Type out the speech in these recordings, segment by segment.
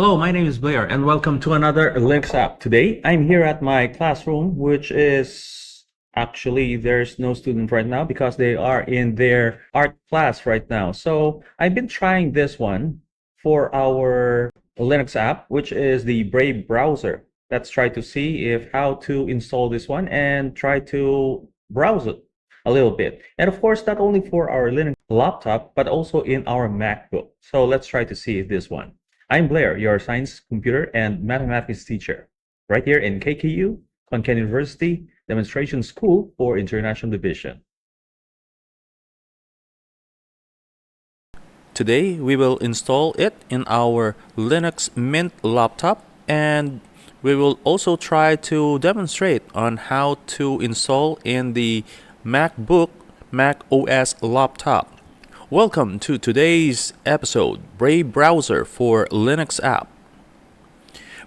Hello, my name is Blair and welcome to another Linux app. Today, I'm here at my classroom, which is actually there's no student right now because they are in their art class right now. So I've been trying this one for our Linux app, which is the Brave browser. Let's try to see if how to install this one and try to browse it a little bit. And of course, not only for our Linux laptop, but also in our MacBook. So let's try to see this one. I'm Blair, your science, computer, and mathematics teacher, right here in KKU, Konkan University, Demonstration School for International Division. Today, we will install it in our Linux Mint laptop, and we will also try to demonstrate on how to install in the MacBook macOS laptop. Welcome to today's episode, Brave Browser for Linux app.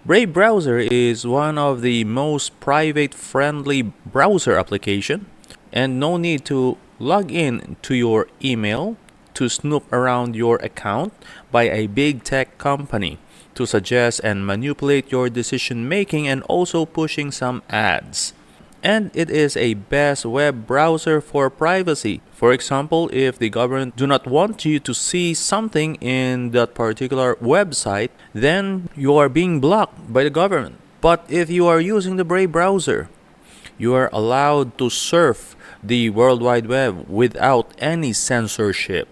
Brave Browser is one of the most private-friendly browser application, and no need to log in to your email to snoop around your account by a big tech company to suggest and manipulate your decision making and also pushing some ads. And it is a best web browser for privacy. For example, if the government do not want you to see something in that particular website, then you are being blocked by the government. But if you are using the Brave browser, you are allowed to surf the World Wide Web without any censorship.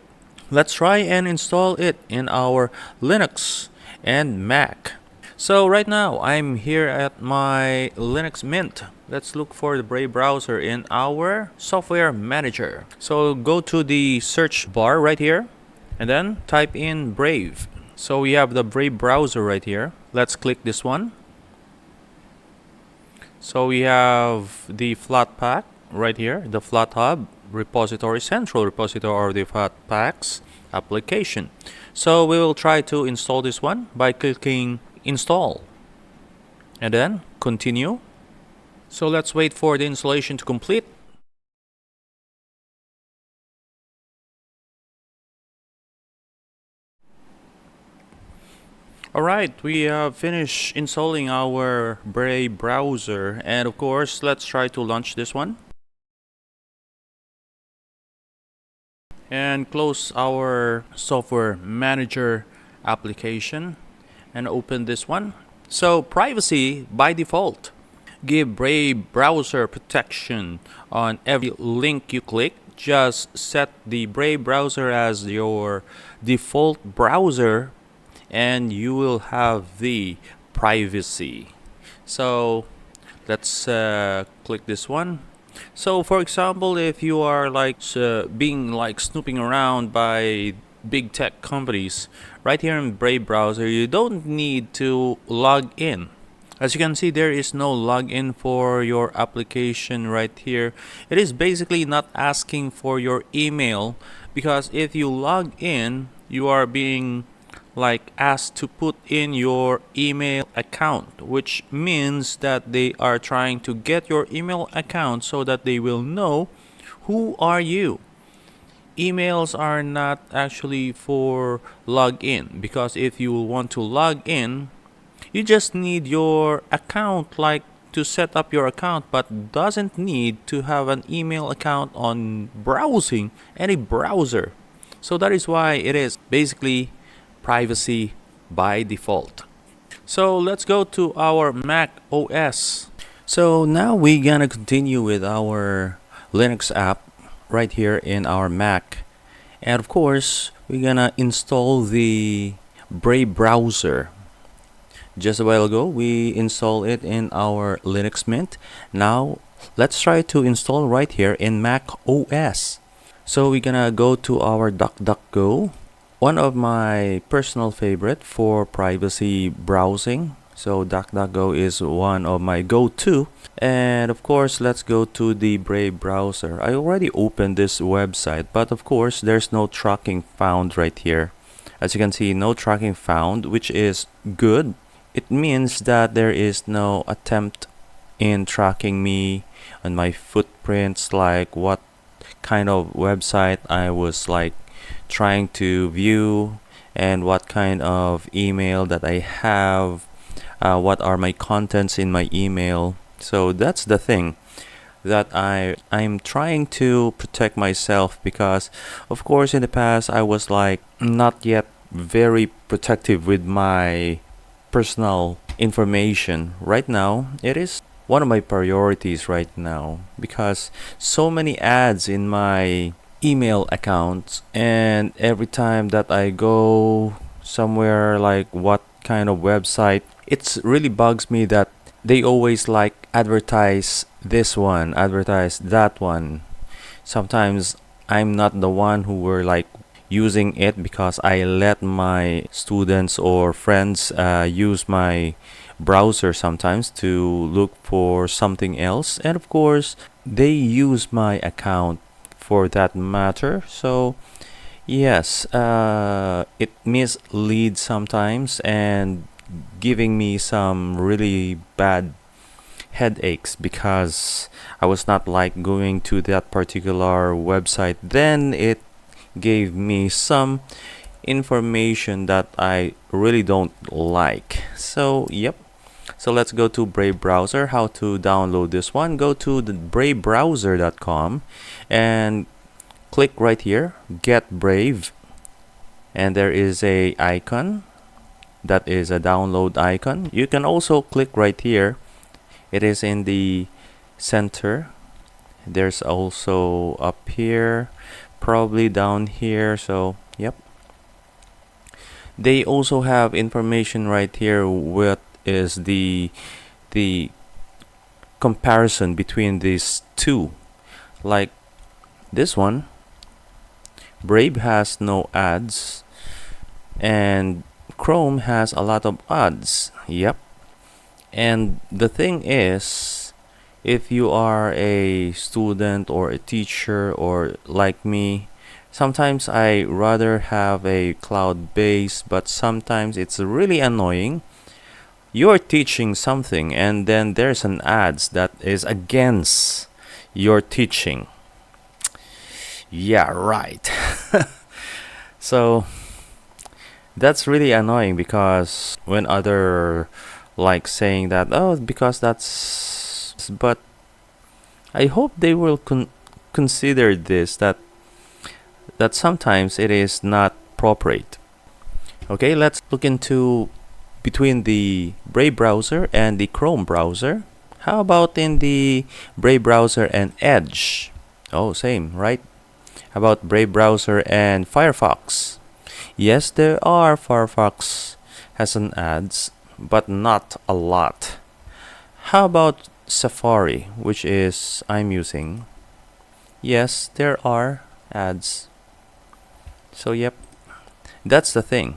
Let's try and install it in our Linux and Mac. So right now, I'm here at my Linux Mint. Let's look for the Brave browser in our software manager. So go to the search bar right here and then type in Brave. So we have the Brave browser right here. Let's click this one. So we have the Flatpak right here, the FlatHub repository, central repository of the Flatpaks application. So we will try to install this one by clicking install and then continue. So let's wait for the installation to complete. Alright, we have finished installing our Brave browser, and of course let's try to launch this one and close our software manager application and open this one. So privacy by default. Give Brave browser protection on every link you click. Just set the Brave browser as your default browser and you will have the privacy. So let's click this one. So for example, if you are being snooping around by big tech companies, right here in Brave browser, you don't need to log in. As you can see, there is no login for your application right here. It is basically not asking for your email, because if you log in, you are being asked to put in your email account, which means that they are trying to get your email account so that they will know who are you. Emails are not actually for login, because if you want to log in, you just need your account to set up your account, but doesn't need to have an email account on browsing any browser. So that is why it is basically privacy by default. So let's go to our Mac OS. So now we're gonna continue with our Linux app right here in our Mac, and of course we're gonna install the Brave browser. Just a while ago we installed it in our Linux Mint. Now let's try to install right here in Mac OS. So we're gonna go to our DuckDuckGo, one of my personal favorite for privacy browsing. So DuckDuckGo is one of my go-to. And of course, let's go to the Brave browser. I already opened this website, but of course, there's no tracking found right here. As you can see, no tracking found, which is good. It means that there is no attempt in tracking me and my footprints, like what kind of website I was trying to view, and what kind of email that I have, what are my contents in my email. So that's the thing that I'm trying to protect myself, because of course in the past I was like not yet very protective with my personal information. Right now it is one of my priorities right now, because so many ads in my email accounts, and every time that I go somewhere, like what kind of website, it's really bugs me that they always like advertise this one, advertise that one. Sometimes I'm not the one who were like using it, because I let my students or friends use my browser sometimes to look for something else, and of course they use my account for that matter. So yes, it misleads sometimes and giving me some really bad headaches, because I was not like going to that particular website. Then it gave me some information that I really don't like. So yep. So let's go to Brave browser. How to download this one? Go to the bravebrowser.com and click right here, Get Brave, and there is a icon that is a download icon. You can also click right here. It is in the center. There's also up here, probably down here. So yep. They also have information right here. What is the comparison between these two? Like this one, Brave has no ads, and Chrome has a lot of ads. Yep. And the thing is, if you are a student or a teacher or like me, sometimes I rather have a cloud base, but sometimes it's really annoying. You're teaching something and then there's an ads that is against your teaching. Yeah, right. So that's really annoying, because when other like saying that, oh, because that's, but I hope they will consider this, that sometimes it is not appropriate. Okay, let's look into between the Brave browser and the Chrome browser. How about in the Brave browser and Edge? Oh, same, right? How about Brave browser and Firefox? Yes, there are. Firefox has an ads, but not a lot. How about Safari, which is I'm using? Yes, there are ads. So yep, that's the thing.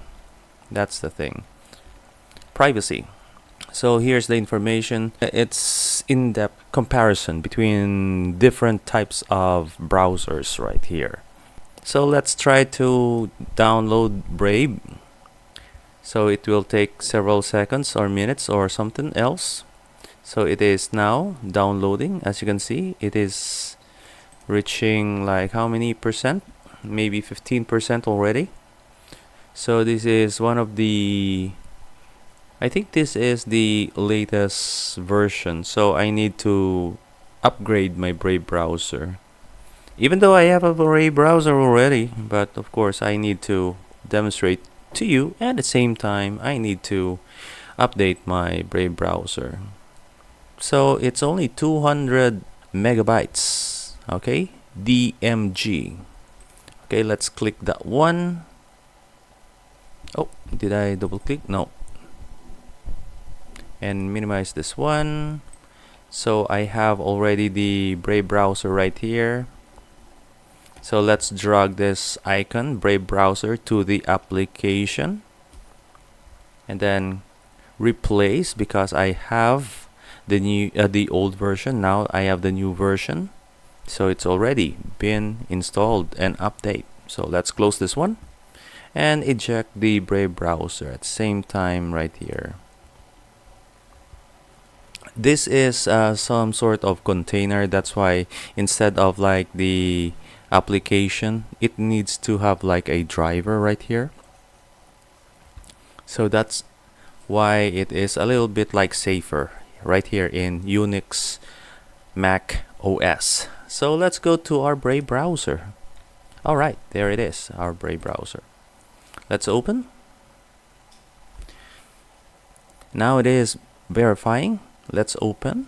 That's the thing. Privacy. So here's the information. It's in-depth comparison between different types of browsers right here. So let's try to download Brave. So it will take several seconds or minutes or something else. So it is now downloading. As you can see, it is reaching like how many percent? Maybe 15% already. So this is one of the, I think this is the latest version. So I need to upgrade my Brave browser. Even though I have a Brave browser already, but of course I need to demonstrate to you, and at the same time I need to update my Brave browser. So it's only 200 megabytes. Okay, DMG. Okay, let's click that one. Oh, did I double click? No. And minimize this one. So I have already the Brave browser right here. So let's drag this icon, Brave browser, to the application, and then replace, because I have the old version. Now I have the new version, so it's already been installed and update. So let's close this one and eject the Brave browser at the same time right here. This is some sort of container. That's why instead of like the application, it needs to have like a driver right here. So that's why it is a little bit like safer right here in Unix Mac OS. So let's go to our Brave browser. All right, there it is, our Brave browser. Let's open. Now it is verifying. Let's open.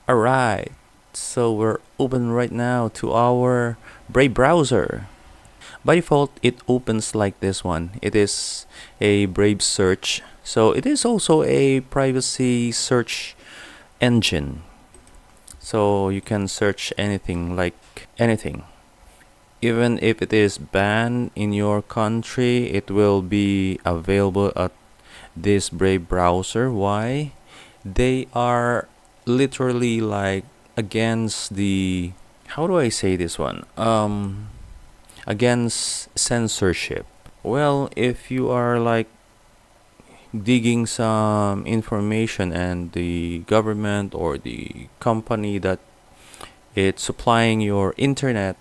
All right, so we're open right now to our Brave browser. By default, it opens like this one. It is a Brave search. So it is also a privacy search engine. So you can search anything, like anything. Even if it is banned in your country, it will be available at this Brave browser. Why? They are literally like against the, how do I say this one? Against censorship. Well, if you are like digging some information and the government or the company that it's supplying your internet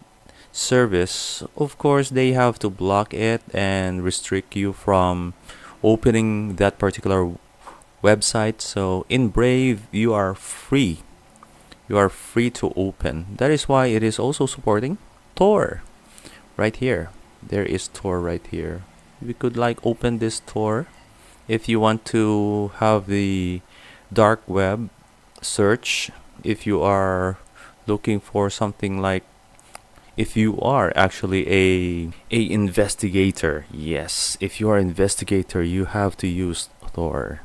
service, of course they have to block it and restrict you from opening that particular website. So in Brave, you are free to open. That is why it is also supporting Tor. Right here, there is Tor right here. We could like open this Tor if you want to have the dark web search. If you are looking for something like, if you are actually a investigator, yes, if you are investigator, you have to use Tor.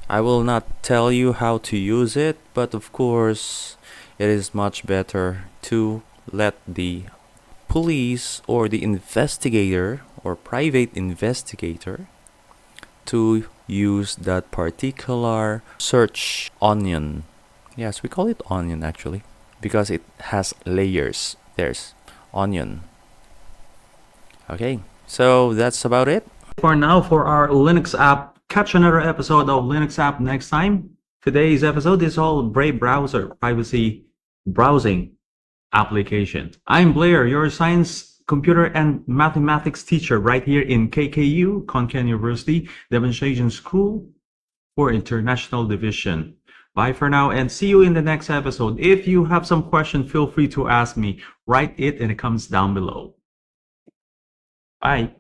I will not tell you how to use it, but of course it is much better to let the police or the investigator or private investigator to use that particular search onion. Yes, we call it onion actually because it has layers. There's onion. Okay, so that's about it for now for our Linux app. Catch another episode of Linux app next time. Today's episode is all Brave browser privacy browsing application. I'm Blair, your science, computer, and mathematics teacher right here in KKU, Konkan University Demonstration School for International Division. Bye for now and see you in the next episode. If you have some question, feel free to ask me. Write it in the comments down below. Bye.